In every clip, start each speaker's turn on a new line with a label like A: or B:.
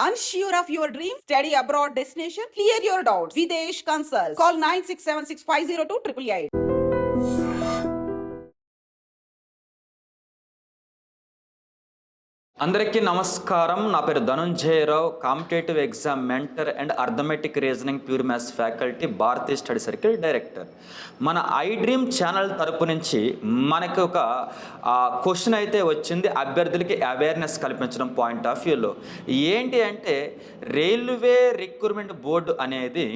A: Unsure of your dream? Study abroad destination? Clear your doubts. Videsh Consult. Call 9676502888.
B: అందరికీ నమస్కారం. నా పేరు Dhananjaya Rao, competitive exam mentor and arithmetic reasoning pure maths faculty, Bharatiya study circle director. మన I dream channel తరపు నుంచి మనకు ఒక question అయితే వచ్చింది, అభ్యర్థులకి అవేర్నెస్ కల్పించడం పాయింట్ ఆఫ్ వ్యూలో. ఏంటి అంటే, రైల్వే రిక్రూట్మెంట్ బోర్డు అనేది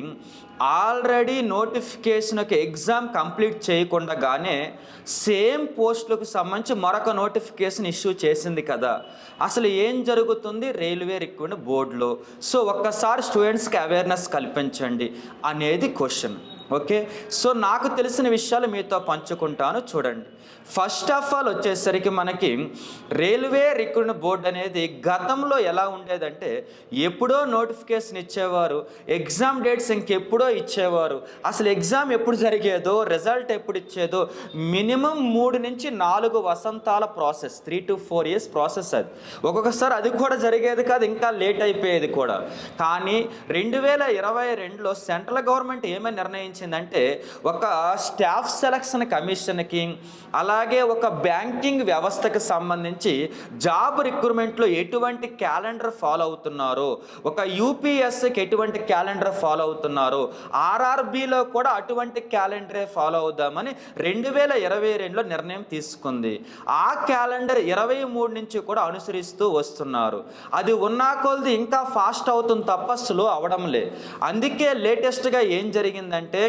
B: ఆల్రెడీ నోటిఫికేషన్ ఒక ఎగ్జామ్ కంప్లీట్ చేయకుండానే సేమ్ పోస్టులకు సంబంధించి మరొక నోటిఫికేషన్ ఇష్యూ చేసింది కదా. అసలు ఏం జరుగుతుంది రైల్వే రిక్రూట్మెంట్ బోర్డులో? సో ఒక్కసారి స్టూడెంట్స్కి అవేర్నెస్ కల్పించండి అనేది క్వశ్చన్. ఓకే, సో నాకు తెలిసిన విషయాలు మీతో పంచుకుంటాను, చూడండి. ఫస్ట్ ఆఫ్ ఆల్ వచ్చేసరికి మనకి రైల్వే రిక్రూట్మెంట్ బోర్డు అనేది గతంలో ఎలా ఉండేదంటే, ఎప్పుడో నోటిఫికేషన్ ఇచ్చేవారు, ఎగ్జామ్ డేట్స్ ఇంకెప్పుడో ఇచ్చేవారు. అసలు ఎగ్జామ్ ఎప్పుడు జరిగేదో, రిజల్ట్ ఎప్పుడు ఇచ్చేదో మినిమం 3 నుంచి 4 వసంతాల ప్రాసెస్, 3 to 4 years ప్రాసెస్. అది ఒక్కొక్కసారి అది కూడా జరిగేది కాదు, ఇంకా లేట్ అయిపోయేది కూడా. కానీ 2022లో సెంట్రల్ గవర్నమెంట్ ఏమని నిర్ణయించిందంటే, ఒక స్టాఫ్ సెలక్షన్ కమిషన్కి అలాగే ఒక బ్యాంకింగ్ వ్యవస్థకు సంబంధించి జాబ్ రిక్రూట్మెంట్లో ఎటువంటి క్యాలెండర్ ఫాలో అవుతున్నారో, ఒక యూపీఎస్కి ఎటువంటి క్యాలెండర్ ఫాలో అవుతున్నారో, ఆర్ఆర్బీలో కూడా అటువంటి క్యాలెండరే ఫాలో అవుదామని 2022లో నిర్ణయం తీసుకుంది. ఆ క్యాలెండర్ 23 నుంచి కూడా అనుసరిస్తూ వస్తున్నారు. అది ఉన్నా కొలది ఇంకా ఫాస్ట్ అవుతుంది తప్ప స్లో అవడం లే. అందుకే లేటెస్ట్గా ఏం జరిగిందంటే,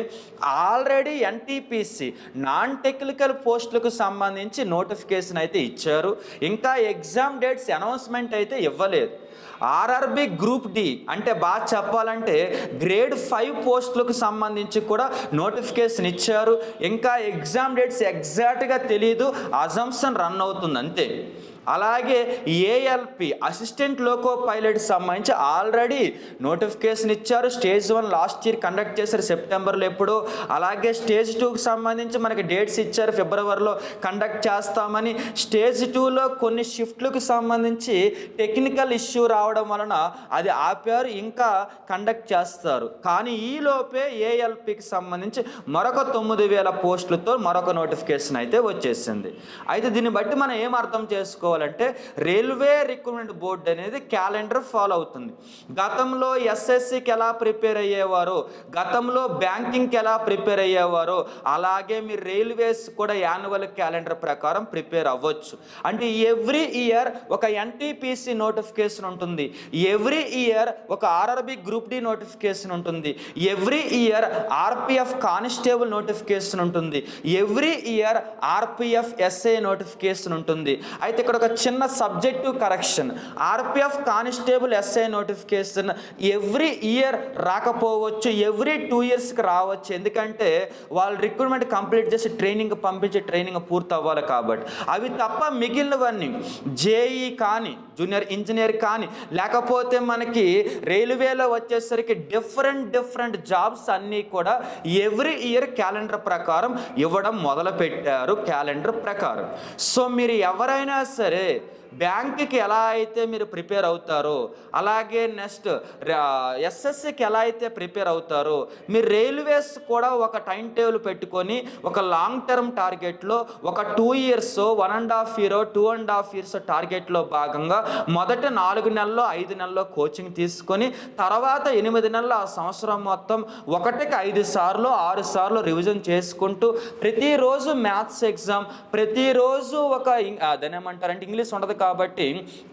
B: ఆల్రెడీ ఎన్టీపీసీ నాన్ టెక్నికల్ పోస్టులకు సంబంధించి నోటిఫికేషన్ అయితే ఇచ్చారు, ఇంకా ఎగ్జామ్ డేట్స్ అనౌన్స్మెంట్ అయితే ఇవ్వలేదు. ఆర్ఆర్బీ గ్రూప్ డి అంటే బాగా చెప్పాలంటే గ్రేడ్ 5 పోస్టులకు సంబంధించి కూడా నోటిఫికేషన్ ఇచ్చారు, ఇంకా ఎగ్జామ్ డేట్స్ ఎగ్జాక్ట్గా తెలియదు, అజంప్షన్ రన్ అవుతుంది అంతే. అలాగే ఏఎల్పి అసిస్టెంట్ లోకో పైలట్ సంబంధించి ఆల్రెడీ నోటిఫికేషన్ ఇచ్చారు. స్టేజ్ 1 లాస్ట్ ఇయర్ కండక్ట్ చేశారు సెప్టెంబర్లో ఎప్పుడో. అలాగే స్టేజ్ 2కి సంబంధించి మనకి డేట్స్ ఇచ్చారు, ఫిబ్రవరిలో కండక్ట్ చేస్తామని. స్టేజ్ 2లో కొన్ని షిఫ్ట్లకు సంబంధించి టెక్నికల్ ఇష్యూ రావడం వలన అది ఆపారు, ఇంకా కండక్ట్ చేస్తారు. కానీ ఈలోపే ఏఎల్పికి సంబంధించి మరొక 9,000 పోస్టులతో మరొక నోటిఫికేషన్ అయితే వచ్చేసింది. అయితే దీన్ని బట్టి మనం ఏం అర్థం చేసుకోవాలి అంటే, రైల్వే రిక్రూట్మెంట్ బోర్డు అనేది క్యాలెండర్ ఫాలో అవుతుంది. గతంలో ఎస్ఎస్సికి ఎలా ప్రిపేర్ అయ్యేవారో, గతంలో బ్యాంకింగ్కి ఎలా ప్రిపేర్ అయ్యేవారో, అలాగే మీరు రైల్వేస్ కూడా యాన్యువల్ క్యాలెండర్ ప్రకారం ప్రిపేర్ అవ్వచ్చు. అంటే ఎవ్రీ ఇయర్ ఒక ఎన్టీపీసీ నోటిఫికేషన్ ఉంటుంది, ఎవ్రీ ఇయర్ ఒక ఆర్ఆర్బీ గ్రూప్ డి నోటిఫికేషన్ ఉంటుంది, every year RPF constable notification ఉంటుంది, every year RPF SI notification ఉంటుంది. అయితే ఇక్కడ ఒక చిన్న subjective correction, RPF constable SI notification every year రాకపోవచ్చు, ఎవ్రీ 2 yearsకి రావచ్చు. ఎందుకంటే వాళ్ళు రిక్రూట్మెంట్ కంప్లీట్ చేసి ట్రైనింగ్ పంపించి ట్రైనింగ్ పూర్తి అవ్వాలి కాబట్టి. అవి తప్ప మిగిలినవన్నీ జేఈ కానీ, జూనియర్ ఇంజనీర్ కానీ, లేకపోతే మనకి రైల్వేలో వచ్చేసరికి డిఫరెంట్ జాబ్స్ అన్నీ కూడా ఎవ్రీ ఇయర్ క్యాలెండర్ ప్రకారం ఇవ్వడం మొదలుపెట్టారు, క్యాలెండర్ ప్రకారం. సో మీరు ఎవరైనా సరే బ్యాంక్కి ఎలా అయితే మీరు ప్రిపేర్ అవుతారో, అలాగే నెక్స్ట్ ఎస్ఎస్సికి ఎలా అయితే ప్రిపేర్ అవుతారో, మీరు రైల్వేస్ కూడా ఒక టైం టేబుల్ పెట్టుకొని ఒక లాంగ్ టర్మ్ టార్గెట్లో ఒక 2 years, 1.5 year, 2.5 years టార్గెట్లో భాగంగా మొదట 4 నెలల్లో 5 నెలల్లో కోచింగ్ తీసుకొని, తర్వాత 8 నెలలు ఆ సంవత్సరం మొత్తం 1కి 5 సార్లు 6 సార్లు రివిజన్ చేసుకుంటూ, ప్రతిరోజు మ్యాథ్స్ ఎగ్జామ్, ప్రతిరోజు ఒక దాని ఏమంటారంటే ఇంగ్లీష్ ఉండదు కాబట్టి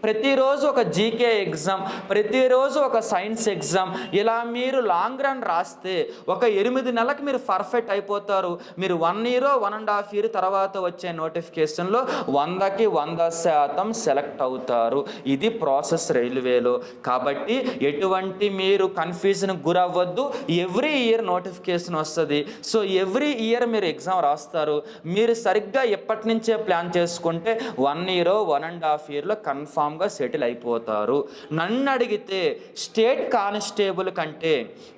B: ప్రతిరోజు ఒక జీకే ఎగ్జామ్, ప్రతిరోజు ఒక సైన్స్ ఎగ్జామ్, ఇలా మీరు లాంగ్ రన్ రాస్తే ఒక 8 నెలలకు మీరు పర్ఫెక్ట్ అయిపోతారు. మీరు 1 year, 1.5 year తర్వాత వచ్చే నోటిఫికేషన్లో 100కి 100% సెలెక్ట్ అవుతారు. ఇది ప్రాసెస్ రైల్వేలో. కాబట్టి ఎటువంటి మీరు కన్ఫ్యూజన్ గురవ్వద్దు. ఎవ్రీ ఇయర్ నోటిఫికేషన్ వస్తుంది. సో ఎవ్రీ ఇయర్ మీరు ఎగ్జామ్ రాస్తారు. మీరు సరిగ్గా ఎప్పటి నుంచే ప్లాన్ చేసుకుంటే 1 year, 1.5 1.5 ఇయర్లో కన్ఫామ్గా సెటిల్ అయిపోతారు. నన్ను అడిగితే స్టేట్ కానిస్టేబుల్ కంటే,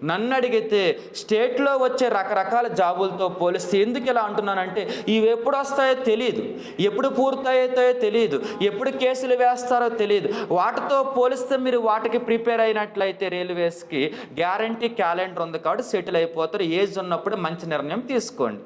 B: నన్ను అడిగితే స్టేట్లో వచ్చే రకరకాల జాబులతో పోలిస్తే ఎందుకు ఇలా అంటున్నానంటే, ఇవి ఎప్పుడు వస్తాయో తెలియదు, ఎప్పుడు పూర్తవుతాయో తెలియదు, ఎప్పుడు కేసులు వేస్తారో తెలియదు. వాటితో పోలిస్తే మీరు వాటికి ప్రిపేర్ అయినట్లయితే రైల్వేస్కి గ్యారంటీ క్యాలెండర్ ఉంది కాబట్టి సెటిల్ అయిపోతారు. ఏజ్ ఉన్నప్పుడు మంచి నిర్ణయం తీసుకోండి.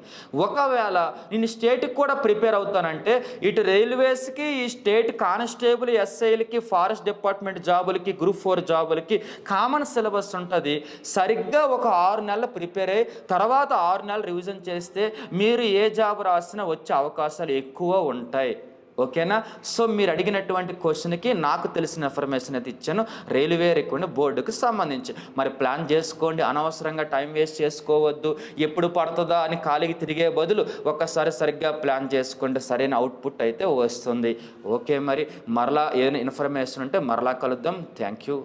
B: ఒకవేళ నేను స్టేట్కి కూడా ప్రిపేర్ అవుతానంటే ఇటు రైల్వేస్కి, ఈ స్టేట్ కానిస్టేబుల్, ఎస్ఐలకి, ఫారెస్ట్ డిపార్ట్మెంట్ జాబులకి, గ్రూప్ 4 జాబులకి కామన్ సిలబస్ ఉంటుంది. సరిగ్గా ఒక 6 నెలలు ప్రిపేర్ అయ్యి తర్వాత 6 నెలలు రివిజన్ చేస్తే మీరు ఏ జాబ్ రాసినా వచ్చే అవకాశాలు ఎక్కువ ఉంటాయి. ఓకేనా? సో మీరు అడిగినటువంటి క్వశ్చన్కి నాకు తెలిసిన ఇన్ఫర్మేషన్ అయితే ఇచ్చాను రైల్వే రిక్రూట్మెంట్ బోర్డుకి సంబంధించి. మరి ప్లాన్ చేసుకోండి, అనవసరంగా టైం వేస్ట్ చేసుకోవద్దు. ఎప్పుడు పడుతుందా అని ఖాళీకి తిరిగే బదులు ఒక్కసారి సరిగ్గా ప్లాన్ చేసుకోండి, సరైన అవుట్పుట్ అయితే వస్తుంది. ఓకే, మరి మరలా ఏదైనా ఇన్ఫర్మేషన్ ఉంటే మరలా కలుద్దాం. Thank you.